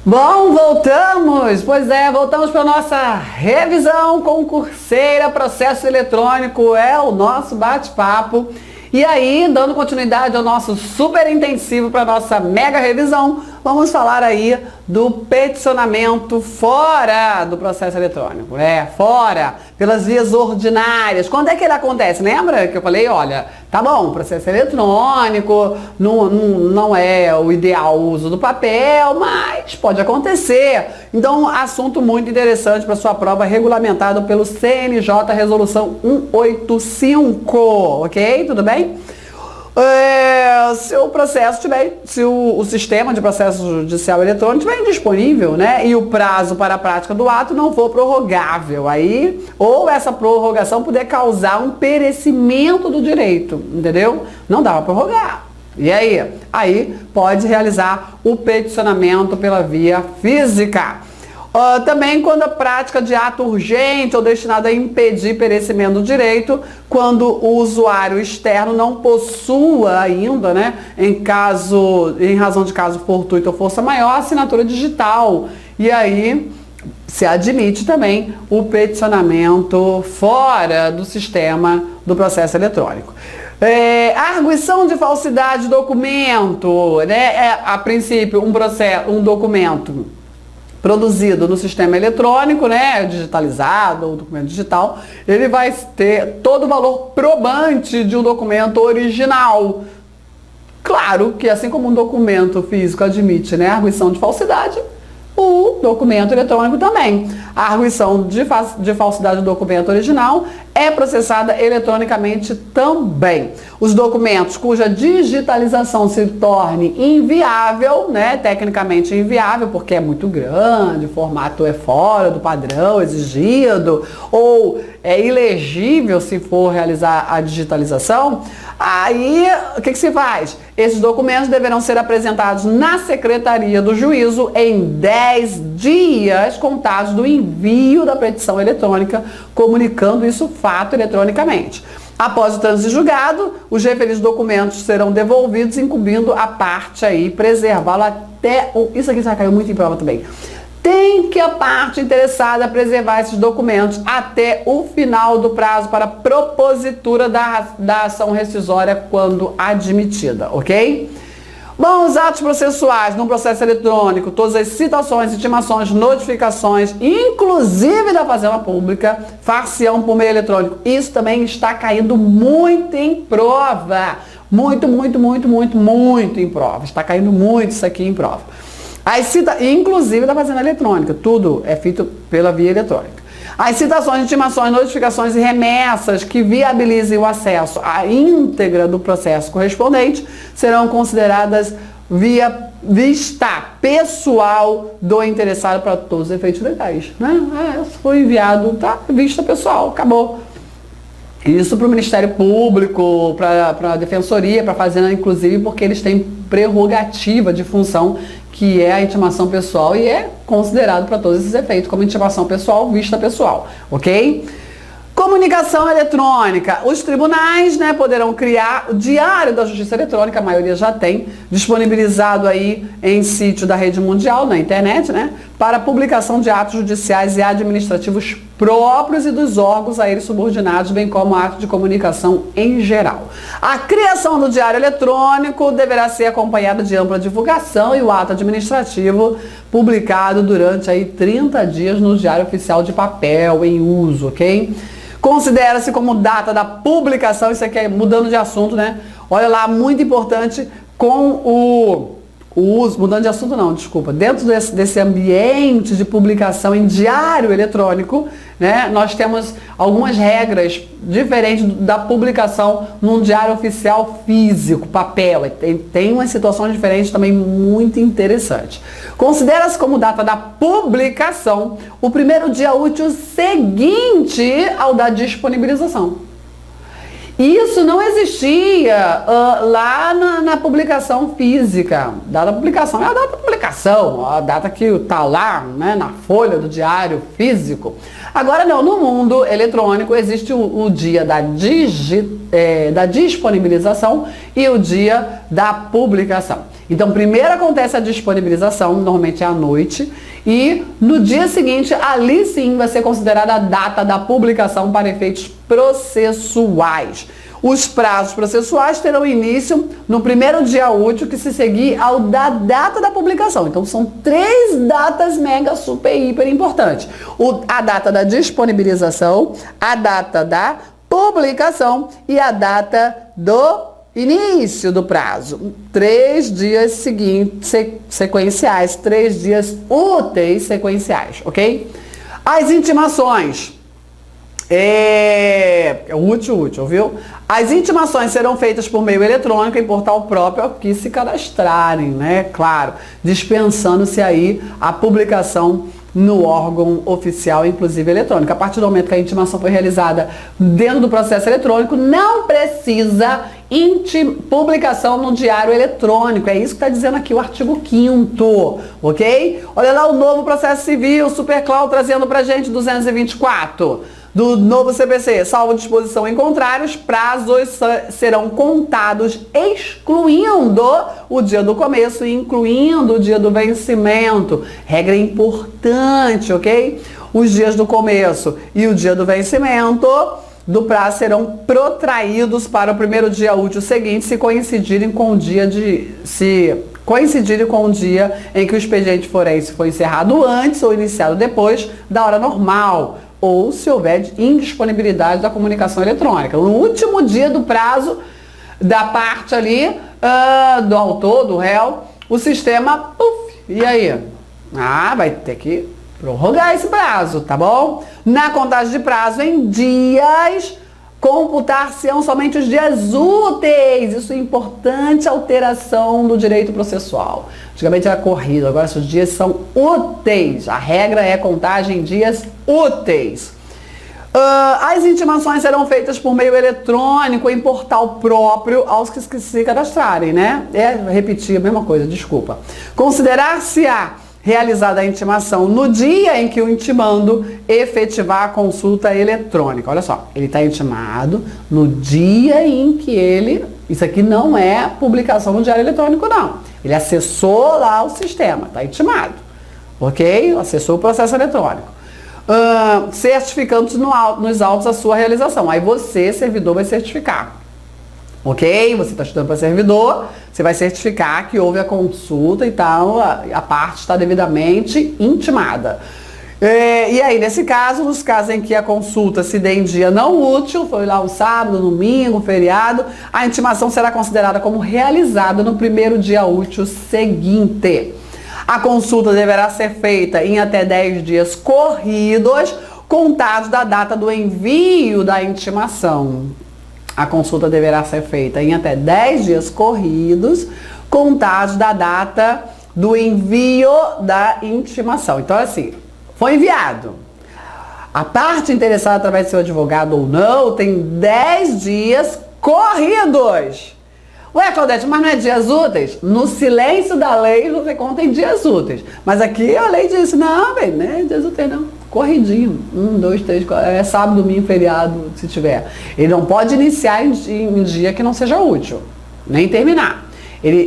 Bom, voltamos! Pois é, voltamos para a nossa revisão concurseira, processo eletrônico, é o nosso bate-papo. E aí, dando continuidade ao nosso super intensivo para a nossa mega revisão, vamos falar aí do peticionamento fora do processo eletrônico. Fora, pelas vias ordinárias. Quando é que ele acontece? Lembra que eu falei, olha, tá bom, processo eletrônico não é o ideal o uso do papel, mas pode acontecer. Então, assunto muito interessante para sua prova, regulamentado pelo CNJ Resolução 185, ok? Tudo bem? Se o processo tiver, se o sistema de processo judicial eletrônico estiver indisponível, né, e o prazo para a prática do ato não for prorrogável, aí, ou essa prorrogação puder causar um perecimento do direito, entendeu? Não dá para prorrogar. E aí? Aí pode realizar o peticionamento pela via física. Também quando a prática de ato urgente ou destinado a impedir perecimento do direito, quando o usuário externo não possua ainda, né, em razão de caso fortuito ou força maior, assinatura digital. E aí se admite também o peticionamento fora do sistema do processo eletrônico. Arguição de falsidade de documento, né? A princípio, um documento produzido no sistema eletrônico, né, digitalizado ou documento digital, ele vai ter todo o valor probante de um documento original. Claro que assim como um documento físico admite, né, arguição de falsidade, o documento eletrônico também. A arguição de falsidade do documento original é processada eletronicamente também. Os documentos cuja digitalização se torne inviável, né, tecnicamente inviável, porque é muito grande, o formato é fora do padrão exigido, ou é ilegível se for realizar a digitalização, aí o que se faz? Esses documentos deverão ser apresentados na Secretaria do Juízo em 10 dias contados do envio da petição eletrônica, comunicando isso fato eletronicamente. Após o trânsito julgado, os referidos documentos serão devolvidos, incumbindo a parte aí preservá-lo até... Isso aqui já caiu muito em prova também. Tem que a parte interessada preservar esses documentos até o final do prazo para propositura da ação rescisória quando admitida, ok? Bom, os atos processuais no processo eletrônico, todas as citações, intimações, notificações, inclusive da Fazenda Pública, far-se-ão por meio eletrônico. Isso também está caindo muito em prova. Muito em prova. Está caindo muito isso aqui em prova. Inclusive da Fazenda Eletrônica, tudo é feito pela via eletrônica. As citações, intimações, notificações e remessas que viabilizem o acesso à íntegra do processo correspondente serão consideradas vista pessoal do interessado para todos os efeitos legais. Né? Foi enviado, tá? Vista pessoal, acabou. Isso para o Ministério Público, para a Defensoria, para a Fazenda, inclusive, porque eles têm prerrogativa de função, que é a intimação pessoal, e é considerado para todos esses efeitos como intimação pessoal, vista pessoal, ok? Comunicação eletrônica. Os tribunais, né, poderão criar o Diário da Justiça Eletrônica, a maioria já tem, disponibilizado aí em sítio da rede mundial, na internet, né, para publicação de atos judiciais e administrativos próprios e dos órgãos a eles subordinados, bem como atos de comunicação em geral. A criação do Diário Eletrônico deverá ser acompanhada de ampla divulgação e o ato administrativo publicado durante aí 30 dias no Diário Oficial de Papel em uso, ok? Considera-se como data da publicação, isso aqui é mudando de assunto, né? Olha lá, muito importante, com o uso, mudando de assunto não, desculpa, dentro desse ambiente de publicação em diário eletrônico, né, nós temos algumas regras diferentes da publicação num diário oficial físico, papel. Tem umas situações diferentes também muito interessantes. Considera-se como data da publicação o primeiro dia útil seguinte ao da disponibilização. Isso não existia lá na publicação física. Data da publicação é a data da publicação, a data que está lá, né, na folha do diário físico. Agora não, no mundo eletrônico existe o dia da disponibilização e o dia da publicação. Então, primeiro acontece a disponibilização, normalmente é à noite, e no dia seguinte, ali sim vai ser considerada a data da publicação para efeitos processuais. Os prazos processuais terão início no primeiro dia útil que se seguir ao da data da publicação. Então, são 3 datas mega, super, hiper importantes. A data da disponibilização, a data da publicação e a data do início do prazo. 3 dias seguintes, sequenciais, 3 dias úteis sequenciais, ok? As intimações. Útil, viu? As intimações serão feitas por meio eletrônico em portal próprio ao que se cadastrarem, né? Claro, dispensando-se aí a publicação no órgão oficial, inclusive eletrônico. A partir do momento que a intimação foi realizada dentro do processo eletrônico, não precisa publicação no diário eletrônico. É isso que está dizendo aqui o artigo 5º, ok? Olha lá o novo processo civil, Superclau trazendo pra gente 224. Do novo CPC, salvo disposição em contrário, os prazos serão contados excluindo o dia do começo e incluindo o dia do vencimento. Regra importante, ok? Os dias do começo e o dia do vencimento do prazo serão protraídos para o primeiro dia útil seguinte se coincidirem com o dia em que o expediente forense foi encerrado antes ou iniciado depois da hora normal, ou se houver indisponibilidade da comunicação eletrônica. No último dia do prazo da parte ali, do autor, do réu, o sistema, e aí? Vai ter que prorrogar esse prazo, tá bom? Na contagem de prazo em dias, computar-se-ão somente os dias úteis. Isso é importante alteração do direito processual. Antigamente era corrido, agora os dias são úteis. A regra é contagem em dias úteis. As intimações serão feitas por meio eletrônico em portal próprio aos que se cadastrarem, né? Repetir a mesma coisa, desculpa. Considerar-se-á realizada a intimação no dia em que o intimando efetivar a consulta eletrônica. Olha só, ele está intimado no dia em que ele... Isso aqui não é publicação no diário eletrônico, não. Ele acessou lá o sistema, está intimado. Ok? Acessou o processo eletrônico. Certificando nos autos a sua realização. Aí você, servidor, vai certificar. Ok? Você está estudando para servidor, você vai certificar que houve a consulta e tal, a parte está devidamente intimada. E aí, nesse caso, nos casos em que a consulta se dê em dia não útil, foi lá um sábado, domingo, feriado, a intimação será considerada como realizada no primeiro dia útil seguinte. A consulta deverá ser feita em até 10 dias corridos, contados da data do envio da intimação. A consulta deverá ser feita em até 10 dias corridos, contados da data do envio da intimação. Então, assim, foi enviado. A parte interessada através do seu advogado ou não tem 10 dias corridos. Ué, Claudete, mas não é dias úteis? No silêncio da lei você conta em dias úteis. Mas aqui a lei diz, não, velho, não é dias úteis não. Corridinho, 1, 2, 3, 4, sábado, domingo, feriado, se tiver. Ele não pode iniciar em dia que não seja útil, nem terminar.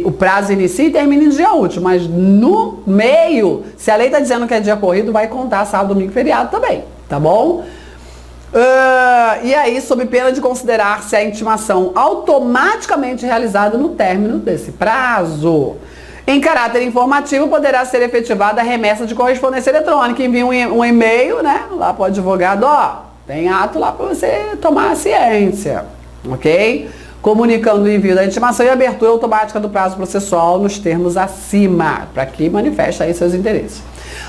O prazo inicia e termina em dia útil, mas no meio, se a lei está dizendo que é dia corrido, vai contar sábado, domingo, feriado também, tá bom? E aí, sob pena de considerar-se a intimação automaticamente realizada no término desse prazo. Em caráter informativo, poderá ser efetivada a remessa de correspondência eletrônica. Envia um e-mail, né, lá para o advogado, tem ato lá para você tomar a ciência, ok? Comunicando o envio da intimação e abertura automática do prazo processual nos termos acima, para que manifeste aí seus interesses.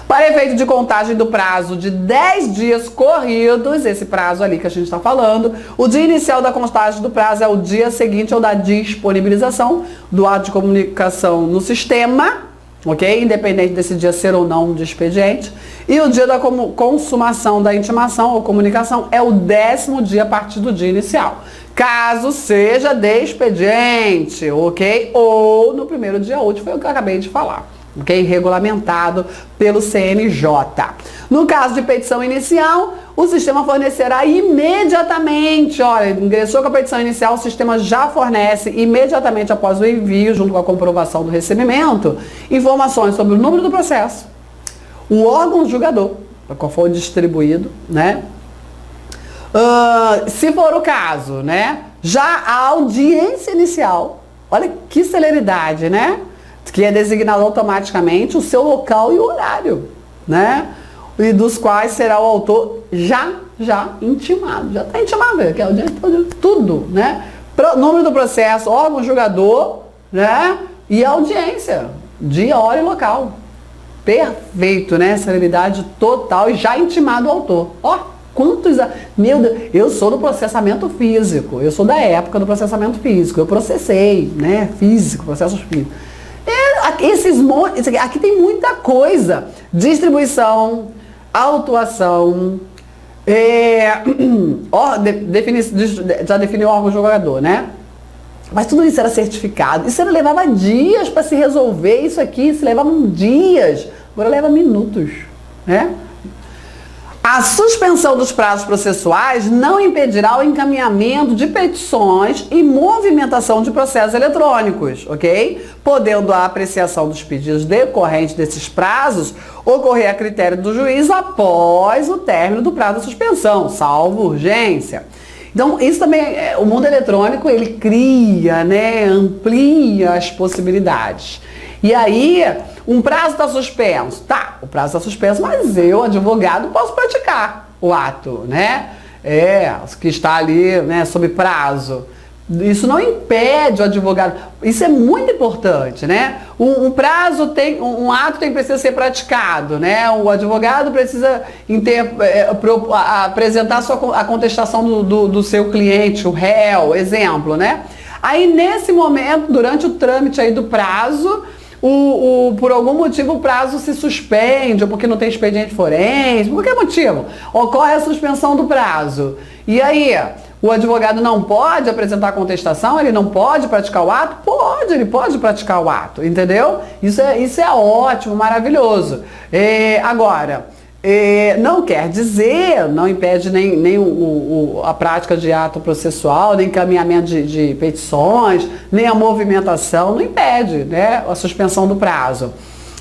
Para efeito de contagem do prazo de 10 dias corridos, esse prazo ali que a gente está falando, o dia inicial da contagem do prazo é o dia seguinte ao da disponibilização do ato de comunicação no sistema, ok? Independente desse dia ser ou não de expediente. E o dia da consumação da intimação ou comunicação é o 10º dia a partir do dia inicial. Caso seja de expediente, ok? Ou no primeiro dia útil, foi o que eu acabei de falar. Ok? Regulamentado pelo CNJ. No caso de petição inicial, o sistema fornecerá imediatamente, olha, ingressou com a petição inicial, o sistema já fornece imediatamente após o envio, junto com a comprovação do recebimento, informações sobre o número do processo, o órgão julgador, para qual for distribuído, né? Se for o caso, né? Já a audiência inicial, olha que celeridade, né? Que é designado automaticamente o seu local e o horário, né? E dos quais será o autor já intimado. Já está intimado, que é a audiência, tudo, né? Número do processo, órgão julgador, né? E audiência, dia, hora e local. Perfeito, né? Celeridade total e já intimado o autor. Ó, quantos... Meu Deus, eu sou do processamento físico, eu sou da época do processamento físico, eu processei, né? Físico, processos físicos. Aqui tem muita coisa. Distribuição, autuação, já definiu o órgão julgador, né? Mas tudo isso era certificado. Isso levava dias para se resolver. Isso aqui se levava dias. Agora leva minutos, né? A suspensão dos prazos processuais não impedirá o encaminhamento de petições e movimentação de processos eletrônicos, ok? Podendo a apreciação dos pedidos decorrentes desses prazos ocorrer a critério do juiz após o término do prazo de suspensão, salvo urgência. Então, isso também, o mundo eletrônico, ele cria, né, amplia as possibilidades. E aí, um prazo está suspenso. Tá, o prazo está suspenso, mas eu, advogado, posso praticar o ato, né? Que está ali, né, sob prazo. Isso não impede o advogado. Isso é muito importante, né? Um ato precisa ser praticado, né? O advogado precisa apresentar a contestação do seu cliente, o réu, exemplo, né? Aí, nesse momento, durante o trâmite aí do prazo, por algum motivo o prazo se suspende, ou porque não tem expediente forense, por que motivo? Ocorre a suspensão do prazo. E aí, o advogado não pode apresentar a contestação, ele não pode praticar o ato? Pode, ele pode praticar o ato, entendeu? Isso é ótimo, maravilhoso. Agora, não quer dizer, não impede nem a prática de ato processual, nem encaminhamento de petições, nem a movimentação, não impede, né, a suspensão do prazo.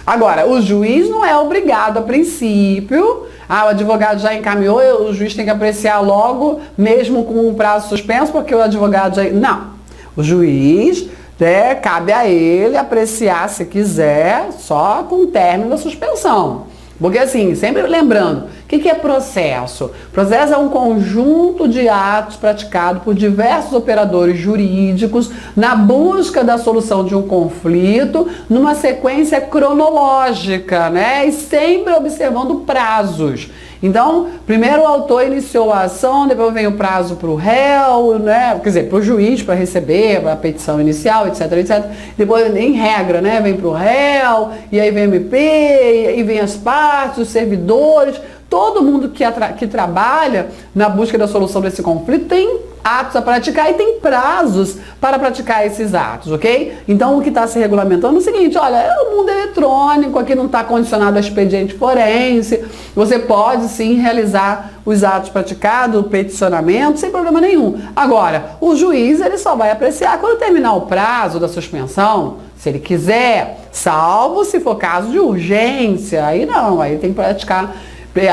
Agora, o juiz não é obrigado, a princípio, o advogado já encaminhou, o juiz tem que apreciar logo, mesmo com o prazo suspenso, porque o advogado já... Não, o juiz, né, cabe a ele apreciar, se quiser, só com o término da suspensão. Porque assim, sempre lembrando, o que é processo? Processo é um conjunto de atos praticados por diversos operadores jurídicos na busca da solução de um conflito numa sequência cronológica, né? E sempre observando prazos. Então, primeiro o autor iniciou a ação, depois vem o prazo para o réu, né? Quer dizer, para o juiz para receber a petição inicial, etc, etc. Depois, em regra, né? Vem para o réu, e aí vem o MP, e aí vem as partes, os servidores. Todo mundo que trabalha na busca da solução desse conflito tem atos a praticar e tem prazos para praticar esses atos, ok? Então, o que está se regulamentando é o seguinte, olha, é o mundo eletrônico, aqui não está condicionado a expediente forense, você pode sim realizar os atos praticados, o peticionamento, sem problema nenhum. Agora, o juiz, ele só vai apreciar quando terminar o prazo da suspensão, se ele quiser, salvo se for caso de urgência, aí não, aí tem que praticar,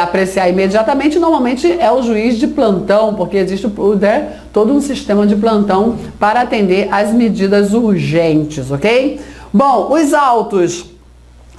apreciar imediatamente. Normalmente é o juiz de plantão, porque existe todo um sistema de plantão para atender às medidas urgentes, ok? Bom, os autos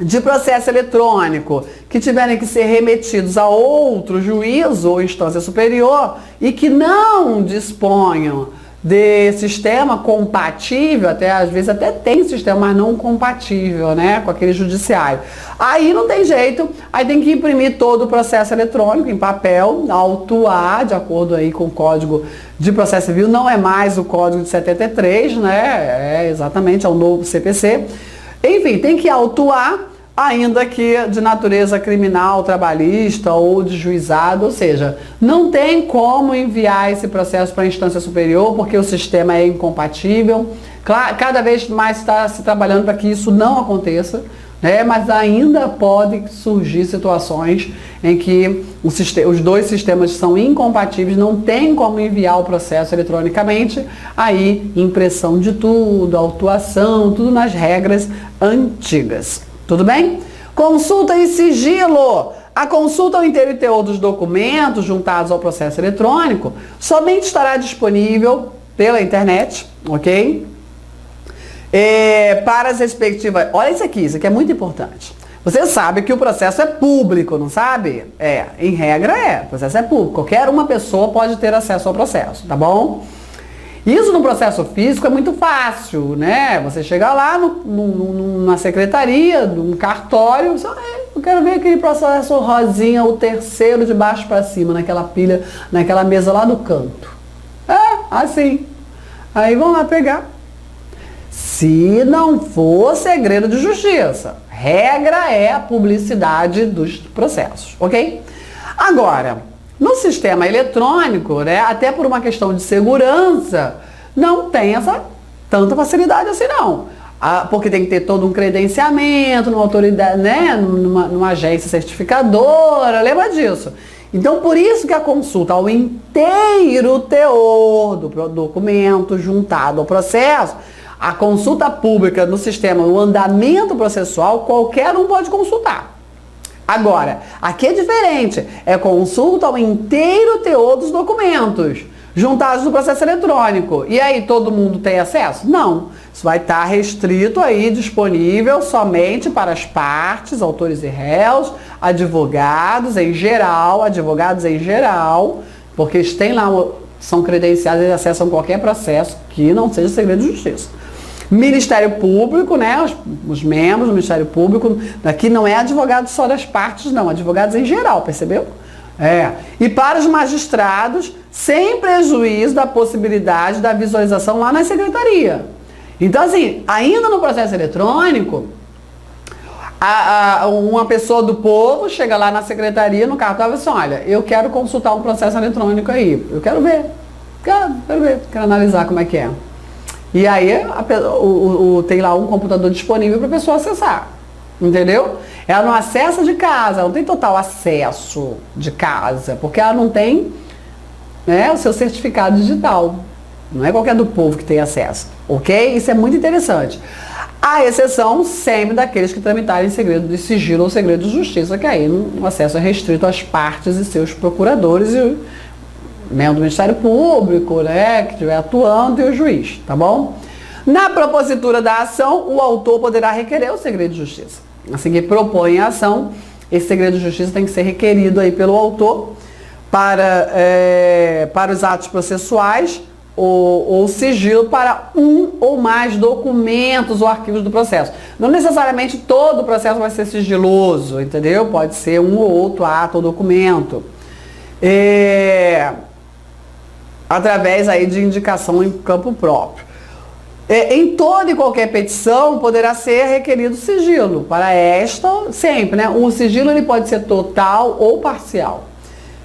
de processo eletrônico que tiverem que ser remetidos a outro juízo ou instância superior e que não disponham de sistema compatível, às vezes até tem sistema, mas não compatível, né, com aquele judiciário. Aí não tem jeito, aí tem que imprimir todo o processo eletrônico em papel, autuar, de acordo aí com o Código de Processo Civil, não é mais o Código de 73, né, exatamente, é o novo CPC. Enfim, tem que autuar, ainda que de natureza criminal, trabalhista ou de juizado, ou seja, não tem como enviar esse processo para a instância superior porque o sistema é incompatível. Cada vez mais está se trabalhando para que isso não aconteça, né? Mas ainda podem surgir situações em que os dois sistemas são incompatíveis, não tem como enviar o processo eletronicamente, aí impressão de tudo, autuação, tudo nas regras antigas. Tudo bem? Consulta e sigilo. A consulta ao inteiro e teor dos documentos juntados ao processo eletrônico somente estará disponível pela internet, ok? Para as respectivas... Olha isso aqui é muito importante. Você sabe que o processo é público, não sabe? Em regra o processo é público. Qualquer uma pessoa pode ter acesso ao processo, tá bom? Isso no processo físico é muito fácil, né? Você chega lá numa secretaria, num cartório, eu quero ver aquele processo rosinha, o terceiro de baixo para cima, naquela pilha, naquela mesa lá no canto. Assim. Aí vão lá pegar. Se não for segredo de justiça. Regra é a publicidade dos processos, ok? Agora, no sistema eletrônico, né, até por uma questão de segurança, não tem essa tanta facilidade assim não. Porque tem que ter todo um credenciamento, numa autoridade, né, numa agência certificadora, lembra disso? Então, por isso que a consulta ao inteiro teor do documento juntado ao processo, a consulta pública no sistema, o andamento processual, qualquer um pode consultar. Agora, aqui é diferente, é consulta ao inteiro teor dos documentos, juntados no processo eletrônico. E aí, todo mundo tem acesso? Não. Isso vai estar restrito aí, disponível somente para as partes, autores e réus, advogados em geral, porque eles têm lá, são credenciados e acessam qualquer processo que não seja segredo de justiça. Ministério Público, né? Os membros do Ministério Público, aqui não é advogado só das partes, não, advogados em geral, percebeu? E para os magistrados, sem prejuízo da possibilidade da visualização lá na secretaria. Então, assim, ainda no processo eletrônico, uma pessoa do povo chega lá na secretaria, no cartório, e fala assim, olha, eu quero consultar um processo eletrônico aí, eu quero ver, quero analisar como é que é. E aí tem lá um computador disponível para a pessoa acessar, entendeu? Ela não acessa de casa, ela não tem total acesso de casa, porque ela não tem, né, o seu certificado digital. Não é qualquer do povo que tem acesso, ok? Isso é muito interessante. A exceção sempre daqueles que tramitarem segredo de sigilo ou segredo de justiça, que aí o acesso é restrito às partes e seus procuradores e membro do Ministério Público, né, que estiver atuando, e o juiz, tá bom? Na propositura da ação, o autor poderá requerer o segredo de justiça. Assim que propõe a ação, esse segredo de justiça tem que ser requerido aí pelo autor para os atos processuais ou sigilo para um ou mais documentos ou arquivos do processo. Não necessariamente todo o processo vai ser sigiloso, entendeu? Pode ser um ou outro ato ou documento. Através aí de indicação em campo próprio. Em toda e qualquer petição poderá ser requerido sigilo. Para esta, sempre, né? O sigilo ele pode ser total ou parcial.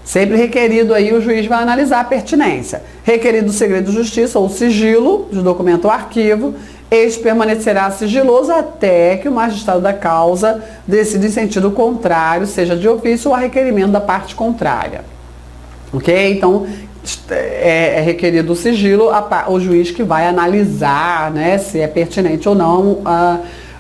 Sempre requerido aí, o juiz vai analisar a pertinência. Requerido o segredo de justiça ou sigilo de documento ou arquivo, este permanecerá sigiloso até que o magistrado da causa decida em sentido contrário, seja de ofício ou a requerimento da parte contrária. Ok? Então, é requerido o sigilo, o juiz que vai analisar, né, se é pertinente ou não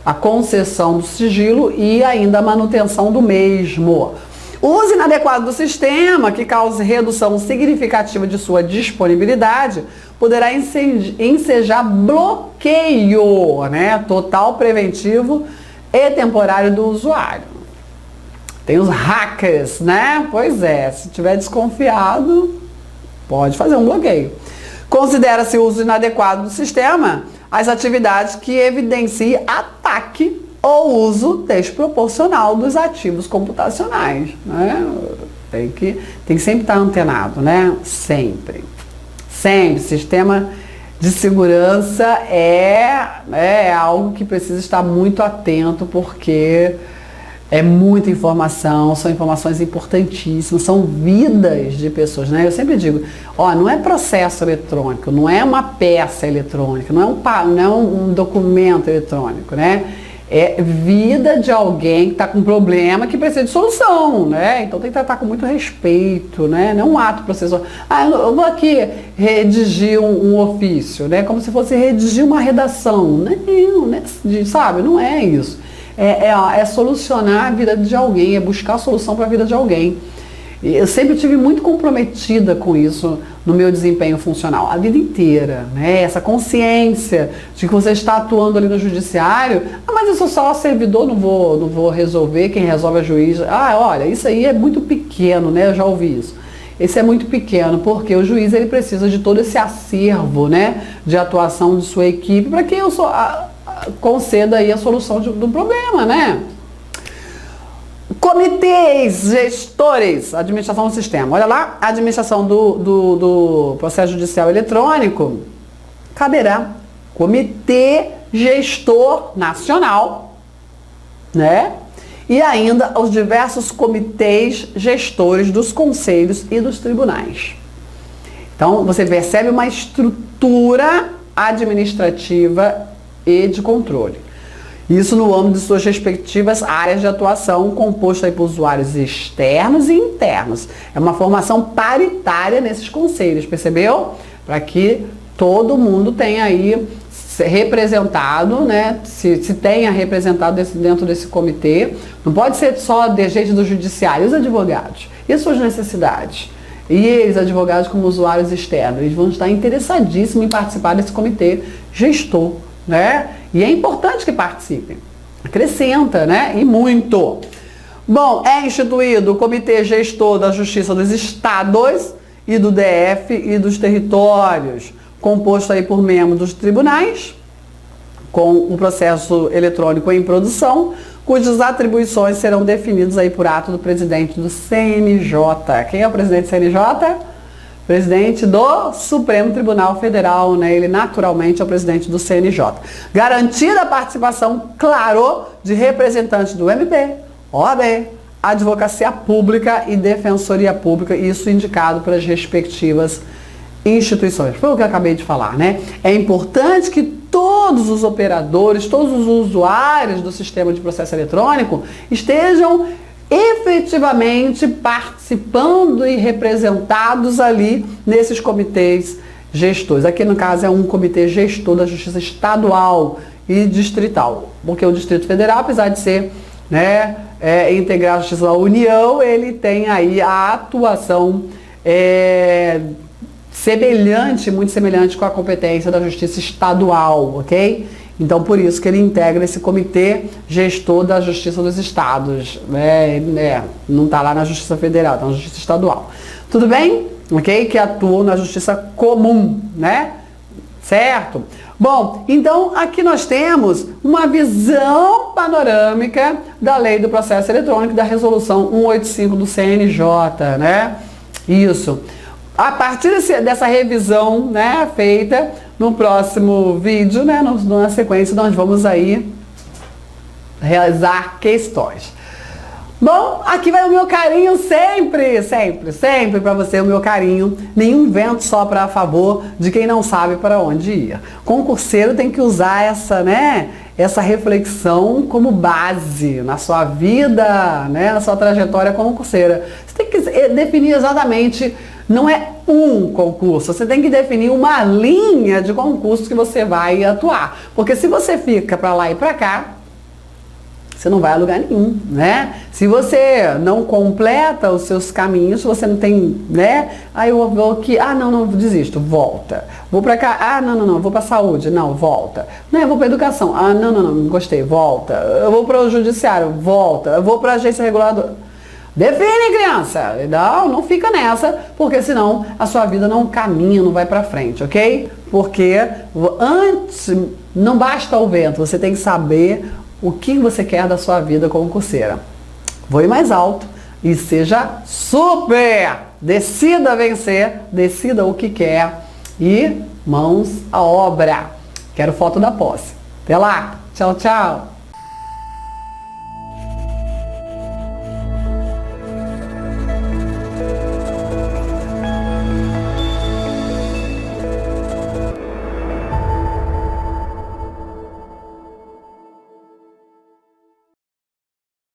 a concessão do sigilo e ainda a manutenção do mesmo. O uso inadequado do sistema, que cause redução significativa de sua disponibilidade, poderá ensejar bloqueio, né, total, preventivo e temporário do usuário. Tem os hackers, né? Pois é, se tiver desconfiado, pode fazer um bloqueio. Considera-se o uso inadequado do sistema as atividades que evidenciem ataque ou uso desproporcional dos ativos computacionais, né? Tem que sempre estar antenado, né? Sempre. Sistema de segurança é algo que precisa estar muito atento, porque é muita informação, são informações importantíssimas, são vidas de pessoas, né? Eu sempre digo, não é processo eletrônico, não é uma peça eletrônica, não é um documento eletrônico, né? É vida de alguém que está com problema que precisa de solução, né? Então tem que tratar com muito respeito, né? Não é um ato processual. Ah, eu vou aqui redigir um ofício, né? Como se fosse redigir uma redação. Não, né? Sabe? Não é isso. É solucionar a vida de alguém, é buscar a solução para a vida de alguém. Eu sempre tive muito comprometida com isso no meu desempenho funcional, a vida inteira, né? Essa consciência de que você está atuando ali no judiciário, mas eu sou só servidor, não vou resolver, quem resolve é juiz. Ah, olha, isso aí é muito pequeno, né? Eu já ouvi isso. Esse é muito pequeno, porque o juiz ele precisa de todo esse acervo, né, de atuação de sua equipe para que eu conceda aí a solução do problema, né? Comitês, gestores, administração do sistema. Olha lá, a administração do processo judicial eletrônico caberá Comitê Gestor Nacional, né? E ainda os diversos comitês gestores dos conselhos e dos tribunais. Então, você percebe uma estrutura administrativa e de controle. Isso no âmbito de suas respectivas áreas de atuação, composto aí por usuários externos e internos. É uma formação paritária nesses conselhos, percebeu? Para que todo mundo tenha aí representado, né? Se tenha representado dentro desse comitê. Não pode ser só de gente do judiciário, os advogados e suas necessidades. E eles, advogados como usuários externos, eles vão estar interessadíssimos em participar desse comitê gestor, né? E é importante que participem. Acrescenta, né? E muito. Bom, é instituído o Comitê Gestor da Justiça dos Estados e do DF e dos territórios, composto aí por membros dos tribunais, com o processo eletrônico em produção, cujas atribuições serão definidas aí por ato do presidente do CNJ. Quem é o presidente do CNJ? Presidente do Supremo Tribunal Federal, né? Ele naturalmente é o presidente do CNJ. Garantida a participação, claro, de representantes do MP, OAB, Advocacia Pública e Defensoria Pública, isso indicado pelas respectivas instituições. Foi o que eu acabei de falar, né? É importante que todos os operadores, todos os usuários do sistema de processo eletrônico estejam efetivamente participando e representados ali nesses comitês gestores. Aqui no caso é um comitê gestor da Justiça Estadual e Distrital, porque o Distrito Federal, apesar de ser, né, integrar a Justiça da União, ele tem aí a atuação muito semelhante com a competência da Justiça Estadual, ok? Então, por isso que ele integra esse comitê gestor da Justiça dos Estados, não está lá na Justiça Federal, está na Justiça Estadual. Tudo bem? Ok? Que atuam na Justiça Comum, né? Certo? Bom, então aqui nós temos uma visão panorâmica da Lei do Processo Eletrônico, da Resolução 185 do CNJ, né? Isso. A partir dessa revisão, né, feita, no próximo vídeo, né, na sequência, nós vamos aí realizar questões. Bom, aqui vai o meu carinho sempre, sempre, sempre para você, o meu carinho. Nenhum vento sopra a favor de quem não sabe para onde ir. Concurseiro tem que usar essa reflexão como base na sua vida, né, na sua trajetória concurseira. Você tem que definir exatamente. Não é um concurso, você tem que definir uma linha de concurso que você vai atuar. Porque se você fica para lá e para cá, você não vai a lugar nenhum, né? Se você não completa os seus caminhos, você não tem, né? Aí eu vou aqui, não, desisto, volta. Vou para cá, não, vou para saúde, não, volta. Não, eu vou para educação, não, gostei, volta. Eu vou para o judiciário, volta. Eu vou para a agência reguladora. Define, criança! Não fica nessa, porque senão a sua vida não caminha, não vai pra frente, ok? Porque antes, não basta o vento, você tem que saber o que você quer da sua vida concurseira. Voe mais alto e seja super! Decida vencer, decida o que quer e mãos à obra. Quero foto da posse. Até lá! Tchau, tchau!